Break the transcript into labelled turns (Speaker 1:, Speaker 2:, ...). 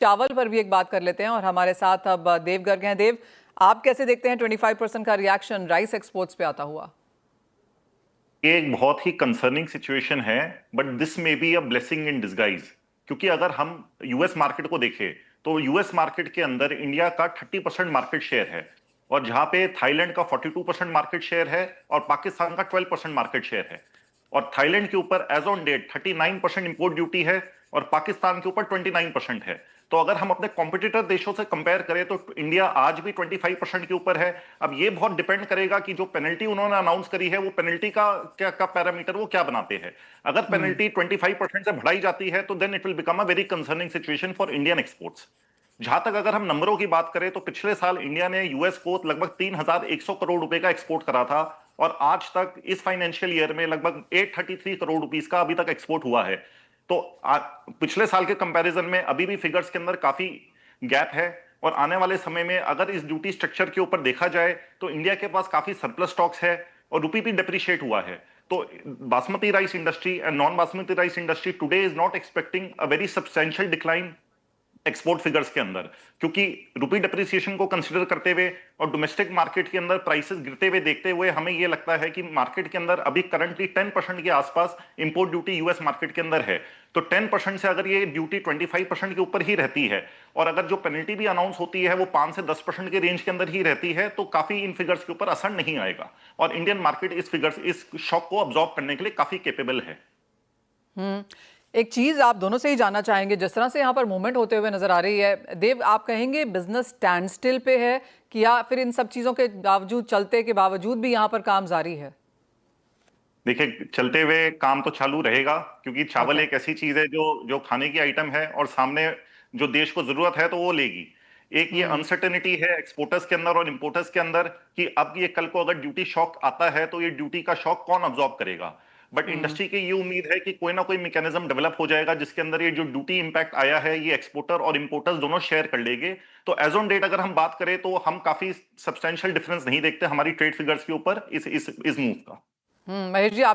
Speaker 1: चावल पर भी एक बात कर लेते हैं और हमारे साथ अब देव गर्ग हैं। देव, आप कैसे देखते हैं 25% का रिएक्शन राइस एक्सपोर्ट्स पे आता हुआ?
Speaker 2: ये एक बहुत ही कंसर्निंग सिचुएशन है, बट दिस में be a blessing in disguise. क्योंकि अगर हम यूएस मार्केट को देखें तो यूएस मार्केट के अंदर इंडिया का 30% मार्केट शेयर है, और जहां पे थाईलैंड का 42% मार्केट शेयर है और पाकिस्तान का 12% मार्केट शेयर है। और थाईलैंड के ऊपर as on date 39% import duty है और पाकिस्तान के ऊपर 29% है। तो अगर हम अपने कॉम्पिटिटर देशों से कंपेयर करें तो इंडिया आज भी 25% के ऊपर है। अब ये बहुत डिपेंड करेगा कि जो पेनल्टी उन्होंने अनाउंस करी है वो पेनल्टी का क्या पैरामीटर वो क्या बनाते हैं। अगर पेनल्टी 25% से बढ़ाई जाती है तो then it will become a very concerning situation for Indian exports. जहां तक अगर हम नंबरों की बात करें तो पिछले साल इंडिया ने यूएस को लगभग 3,100 करोड़ रुपए का एक्सपोर्ट करा था, और आज तक इस फाइनेंशियल ईयर में लगभग 833 करोड़ रुपीस का अभी तक एक्सपोर्ट हुआ है। तो पिछले साल के कंपैरिजन में अभी भी फिगर्स के अंदर काफी गैप है। और आने वाले समय में अगर इस ड्यूटी स्ट्रक्चर के ऊपर देखा जाए तो इंडिया के पास काफी सरप्लस स्टॉक्स है और रुपी भी डिप्रिशिएट हुआ है। तो basmati rice industry and non basmati rice industry today is not expecting a very substantial decline export figures के अंदर, क्योंकि रुपी डेप्रिसिएशन को कंसीडर करते हुए और डोमेस्टिक मार्केट के अंदर प्राइसेस गिरते हुए देखते हुए हमें यह लगता है कि मार्केट के अंदर अभी करंटली 10% के आसपास इंपोर्ट ड्यूटी यूएस मार्केट के अंदर है। तो 10% से अगर ये ड्यूटी 25% के ऊपर ही रहती है और अगर जो पेनल्टी भी अनाउंस होती है वो 5 से 10% के रेंज के अंदर ही रहती है, तो काफी इन फिगर्स के ऊपर असर नहीं आएगा और इंडियन मार्केट इस शॉक को अब्जॉर्ब करने के लिए काफी केपेबल है।
Speaker 1: एक चीज आप दोनों से ही जानना चाहेंगे, जिस तरह से यहाँ पर मूवमेंट होते हुए नजर आ रही है, देव, आप कहेंगे बिजनेस स्टैंड स्टिल पे है कि या फिर इन सब चीजों के बावजूद, चलते के बावजूद भी यहाँ पर काम जारी है?
Speaker 2: देखिए, चलते हुए काम तो चालू रहेगा, क्योंकि चावल
Speaker 1: ओके।
Speaker 2: एक ऐसी चीज है जो जो खाने की आइटम है और सामने जो देश को जरूरत है तो वो लेगी। एक ये
Speaker 1: हम्म।
Speaker 2: अनसर्टेनिटी है एक्सपोर्टर्स के अंदर और इंपोर्टर्स के अंदर कि अब ये कल को अगर ड्यूटी शॉक आता है तो ये ड्यूटी का शॉक कौन अब्सॉर्ब करेगा। But
Speaker 1: hmm.
Speaker 2: इंडस्ट्री की ये उम्मीद है कि कोई ना कोई मैकेनिज्म डेवलप हो जाएगा जिसके अंदर ये जो ड्यूटी इंपैक्ट आया है ये एक्सपोर्टर और इंपोर्टर्स दोनों शेयर कर लेंगे। तो एज ऑन डेट अगर हम बात करें तो हम काफी सब्सटेंशियल डिफरेंस नहीं देखते हमारी ट्रेड फिगर्स के ऊपर इस मूव का।
Speaker 1: महेश जी,